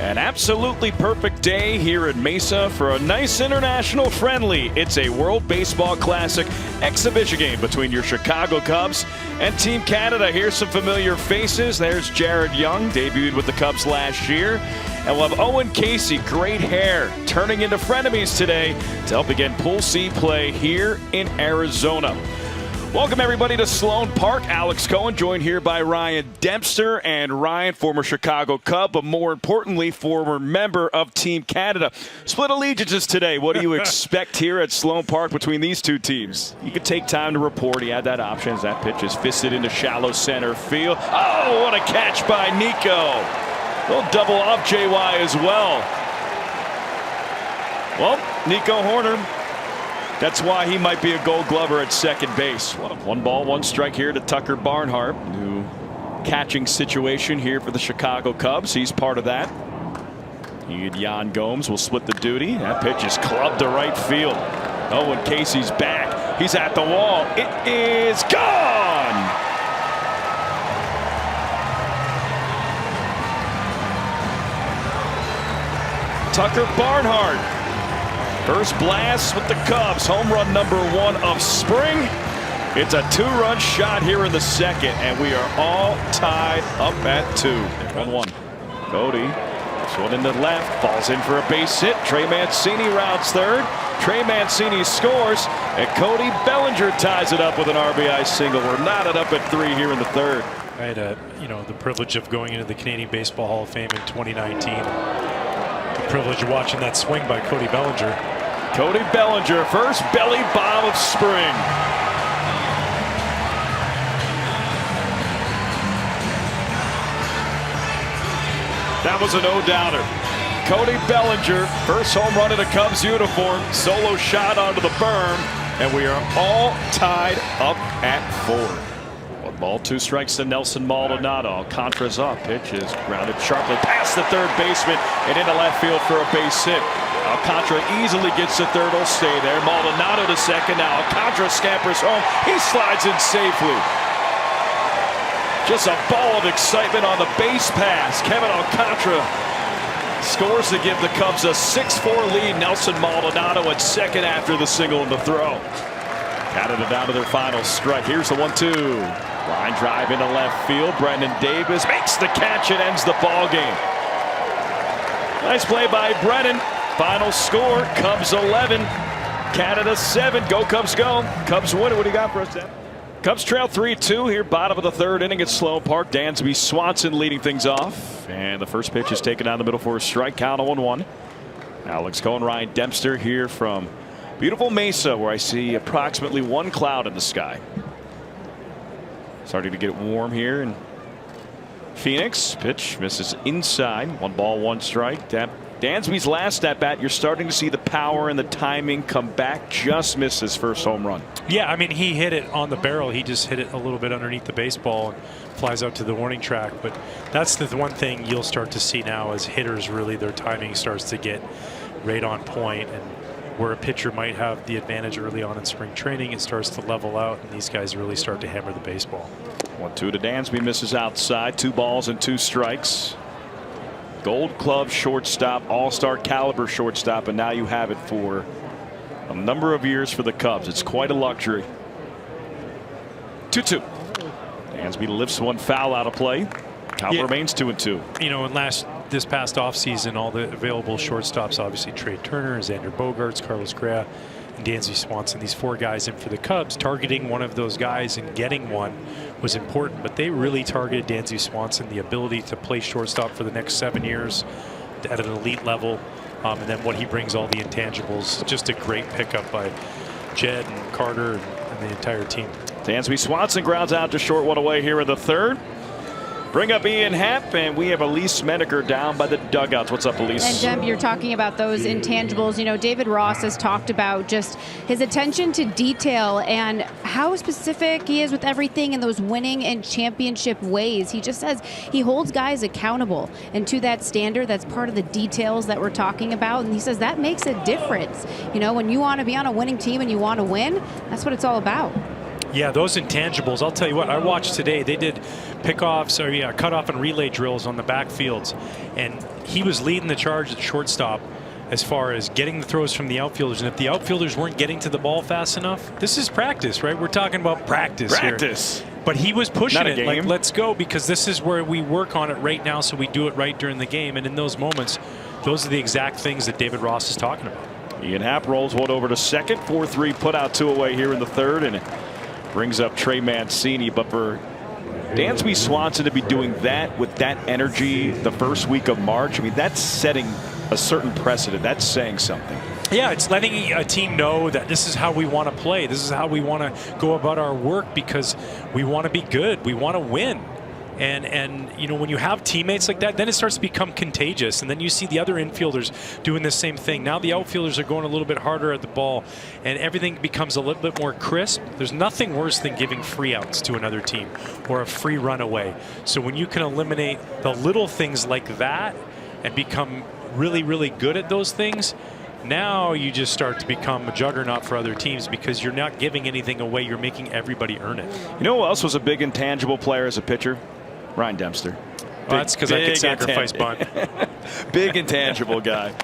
An absolutely perfect day here in Mesa for a nice international friendly. It's a World Baseball Classic exhibition game between your Chicago Cubs and Team Canada. Here's some familiar faces. There's Jared Young, debuted with the Cubs last year. And we'll have Owen Casey, great hair, turning into frenemies today to help begin Pool C play here in Arizona. Welcome everybody to Sloan Park. Alex Cohen joined here by Ryan Dempster, and Ryan, former Chicago Cub, but more importantly, former member of Team Canada. Split allegiances today. What do you expect here at Sloan Park between these two teams? You could take time to report. He had that option as that pitch is fisted into shallow center field. Oh, what a catch by Nico. Little double off JY as well. Well, Nico Horner. That's why he might be a Gold Glover at second base. One ball, one strike here to Tucker Barnhart. New catching situation here for the Chicago Cubs. He's part of that. He and Yan Gomes will split the duty. That pitch is clubbed to right field. Oh, and Casey's back. He's at the wall. It is gone. Tucker Barnhart. First blast with the Cubs. Home run number 1 of spring. It's a 2-run shot here in the second, and we are all tied up at 2. 1-1. Cody. This one into left. Falls in for a base hit. Trey Mancini rounds third. Trey Mancini scores, and Cody Bellinger ties it up with an RBI single. We're knotted up at 3 here in the third. I had the privilege of going into the Canadian Baseball Hall of Fame in 2019. The privilege of watching that swing by Cody Bellinger. Cody Bellinger, first belly bomb of spring. That was a no-doubter. Cody Bellinger, first home run in a Cubs uniform, solo shot onto the berm, and we are all tied up at 4. 1 ball, 2 strikes to Nelson Maldonado. Alcantara's up. Pitch is grounded sharply past the third baseman and into left field for a base hit. Alcantara easily gets to third. Will stay there. Maldonado to second. Now Alcantara scampers home. He slides in safely. Just a ball of excitement on the base pass. Kevin Alcantara scores to give the Cubs a 6-4 lead. Nelson Maldonado at second after the single and the throw. Canada down to their final strike. Here's the 1-2. Line drive into left field. Brendan Davis makes the catch and ends the ball game. Nice play by Brennan. Final score: Cubs 11, Canada 7. Go Cubs, go! Cubs win it. What do you got for us, Dan? Cubs trail 3-2 here, bottom of the third inning at Sloan Park. Dansby Swanson leading things off, and the first pitch is taken down the middle for a strike. Count 0-1. Alex Cohen, Ryan Dempster here from beautiful Mesa, where I see approximately 1 cloud in the sky. Starting to get warm here in Phoenix. Pitch misses inside. 1 ball, 1 strike. Dansby's last at bat, you're starting to see the power and the timing come back. Just missed his first home run. Yeah, I mean, he hit it on the barrel. He just hit it a little bit underneath the baseball and flies out to the warning track. But that's the one thing you'll start to see now as hitters, really, their timing starts to get right on point. And where a pitcher might have the advantage early on in spring training, it starts to level out, and these guys really start to hammer the baseball. 1-2 to Dansby, misses outside. 2 balls and 2 strikes. Gold Glove shortstop, all-star caliber shortstop, and now you have it for a number of years for the Cubs. It's quite a luxury. 2-2. Dansby lifts one foul out of play. Count remains 2-2. You know, this past offseason, all the available shortstops, obviously Trey Turner, Xander Bogaerts, Carlos Correa, and Dansby Swanson, these 4 guys in for the Cubs. Targeting one of those guys and getting one was important, but they really targeted Dansby Swanson, the ability to play shortstop for the next 7 years at an elite level, and then what he brings, all the intangibles. Just a great pickup by Jed and Carter and the entire team. Dansby Swanson grounds out to short, 1 away here in the third. Bring up Ian Happ, and we have Elise Menaker down by the dugouts. What's up, Elise? And Deb, you're talking about those intangibles. You know, David Ross has talked about just his attention to detail and how specific he is with everything in those winning and championship ways. He just says he holds guys accountable, and to that standard, that's part of the details that we're talking about. And he says that makes a difference. You know, when you want to be on a winning team and you want to win, that's what it's all about. Yeah, those intangibles. I'll tell you what, I watched today. They did pickoffs or cutoff and relay drills on the backfields, and he was leading the charge at shortstop as far as getting the throws from the outfielders. And if the outfielders weren't getting to the ball fast enough, this is practice, right? We're talking about practice here. But he was pushing it like, let's go, because this is where we work on it right now, so we do it right during the game. And in those moments, those are the exact things that David Ross is talking about. Ian Happ rolls one over to second. 4-3 put out 2 away here in the third, and it brings up Trey Mancini. But for Dansby Swanson to be doing that with that energy the first week of March, I mean, that's setting a certain precedent. That's saying something. Yeah, it's letting a team know that this is how we want to play. This is how we want to go about our work, because we want to be good. We want to win. And you know, when you have teammates like that, then it starts to become contagious. And then you see the other infielders doing the same thing. Now the outfielders are going a little bit harder at the ball, and everything becomes a little bit more crisp. There's nothing worse than giving free outs to another team or a free run away. So when you can eliminate the little things like that and become really, really good at those things, now you just start to become a juggernaut for other teams, because you're not giving anything away. You're making everybody earn it. You know who else was a big intangible player as a pitcher? Ryan Dempster. Well, that's because I could sacrifice bunt. Big intangible guy.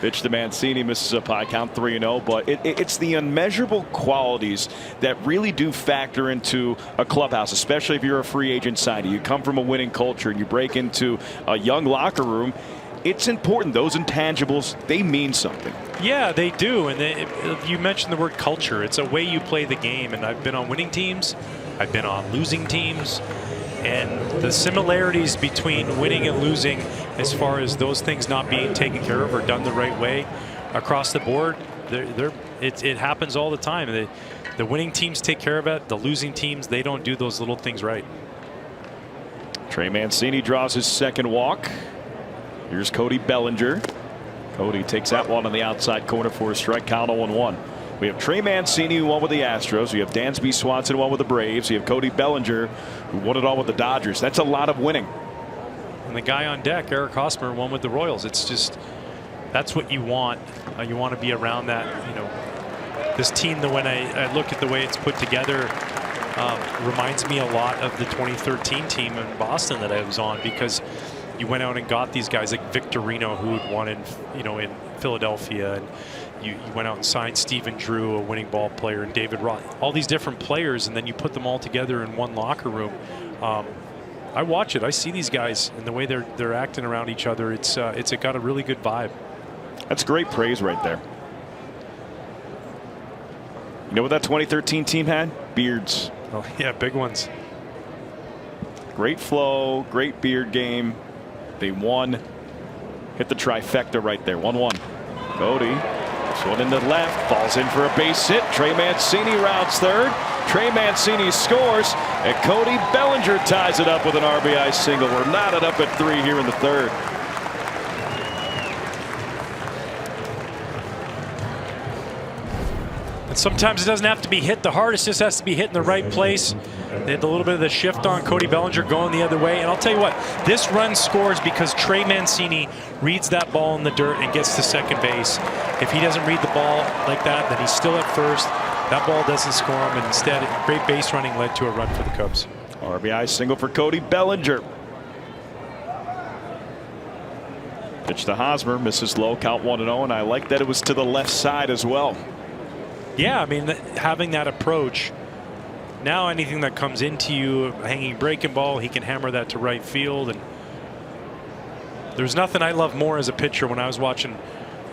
Pitch to Mancini, misses a pie count 3-0. But it's the unmeasurable qualities that really do factor into a clubhouse, especially if you're a free agent signing. You come from a winning culture and you break into a young locker room. It's important. Those intangibles, they mean something. Yeah, they do. And you mentioned the word culture. It's a way you play the game. And I've been on winning teams. I've been on losing teams. And the similarities between winning and losing, as far as those things not being taken care of or done the right way across the board, it happens all the time. The winning teams take care of it. The losing teams, they don't do those little things right. Trey Mancini draws his second walk. Here's Cody Bellinger. Cody takes that one on the outside corner for a strike count. 0-1. We have Trey Mancini, who won with the Astros. You have Dansby Swanson, who won with the Braves. You have Cody Bellinger, who won it all with the Dodgers. That's a lot of winning. And the guy on deck, Eric Hosmer, won with the Royals. It's just, that's what you want. You want to be around that. You know, this team, when I look at the way it's put together, reminds me a lot of the 2013 team in Boston that I was on, because you went out and got these guys like Victorino, who had won in Philadelphia, and you went out and signed Stephen Drew, a winning ball player, and David Ross, all these different players, and then you put them all together in one locker room. I watch it. I see these guys and the way they're acting around each other. It's got a really good vibe. That's great praise right there. You know what that 2013 team had? Beards. Oh yeah, big ones. Great flow, great beard game. They won. Hit the trifecta right there. 1-1. Cody. This one in the left, falls in for a base hit. Trey Mancini rounds third. Trey Mancini scores, and Cody Bellinger ties it up with an RBI single. We're knotted up at 3 here in the third. And sometimes it doesn't have to be hit the hardest, just has to be hit in the right place. They had a little bit of the shift on Cody Bellinger going the other way. And I'll tell you what, this run scores because Trey Mancini reads that ball in the dirt and gets to second base. If he doesn't read the ball like that, then he's still at first. That ball doesn't score him, and instead, great base running led to a run for the Cubs. RBI single for Cody Bellinger. Pitch to Hosmer, misses low, count 1-0, and I like that it was to the left side as well. Yeah, I mean, having that approach, now anything that comes into you, hanging breaking ball, he can hammer that to right field. And there's nothing I love more as a pitcher when I was watching,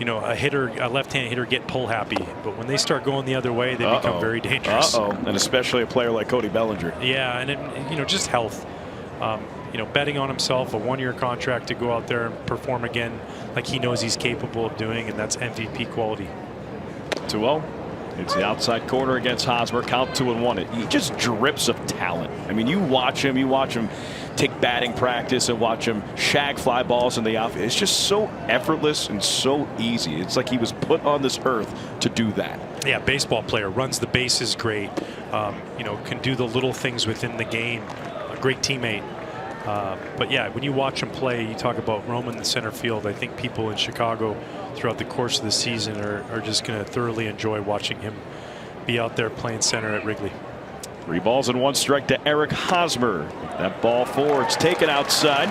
a left-hand hitter get pull happy. But when they start going the other way, they become very dangerous. And especially a player like Cody Bellinger. Yeah, and just health. Betting on himself, a one-year contract to go out there and perform again like he knows he's capable of doing, and that's MVP quality. 2-0. It's the outside corner against Hosmer. Count 2-1. He just drips of talent. I mean, you watch him take batting practice and watch him shag fly balls in the outfield. It's just so effortless and so easy. It's like he was put on this earth to do that. Yeah, baseball player, runs the bases great. Can do the little things within the game. A great teammate. But yeah, when you watch him play, you talk about roaming the center field. I think people in Chicago throughout the course of the season are just going to thoroughly enjoy watching him be out there playing center at Wrigley. 3 balls and 1 strike to Eric Hosmer. That ball forward. It's taken outside.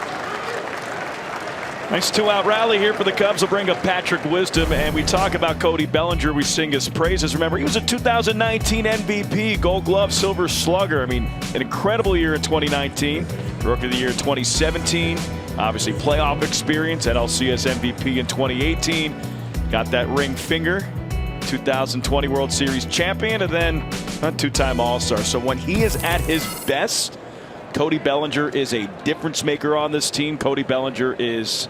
Nice 2-out rally here for the Cubs. Will bring up Patrick Wisdom, and we talk about Cody Bellinger. We sing his praises. Remember, he was a 2019 MVP, Gold Glove, Silver Slugger. I mean, an incredible year in 2019. Rookie of the Year in 2017. Obviously, playoff experience. NLCS MVP in 2018. Got that ring finger. 2020 World Series champion, and then a 2-time All-Star. So when he is at his best, Cody Bellinger is a difference maker on this team. Cody Bellinger is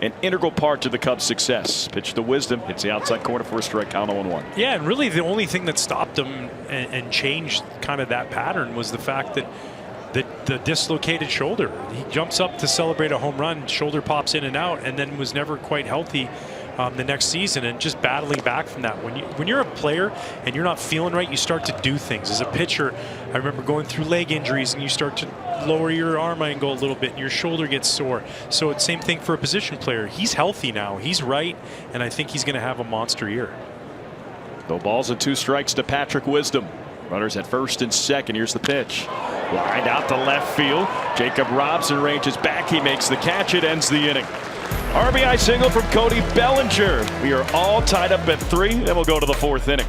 an integral part to the Cubs' success. Pitch to Wisdom, hits the outside corner for a strike, count 0-1. Yeah, and really the only thing that stopped him and changed kind of that pattern was the fact that the dislocated shoulder. He jumps up to celebrate a home run, shoulder pops in and out, and then was never quite healthy the next season, and just battling back from that. When you're a player and you're not feeling right, you start to do things. As a pitcher, I remember going through leg injuries, and you start to lower your arm angle a little bit, and your shoulder gets sore. So it's same thing for a position player. He's healthy now. He's right, and I think he's going to have a monster year. No balls and 2 strikes to Patrick Wisdom. Runners at first and second. Here's the pitch. Lined out to left field. Jacob Robson ranges back. He makes the catch. It ends the inning. RBI single from Cody Bellinger. We are all tied up at 3. Then we'll go to the 4th inning.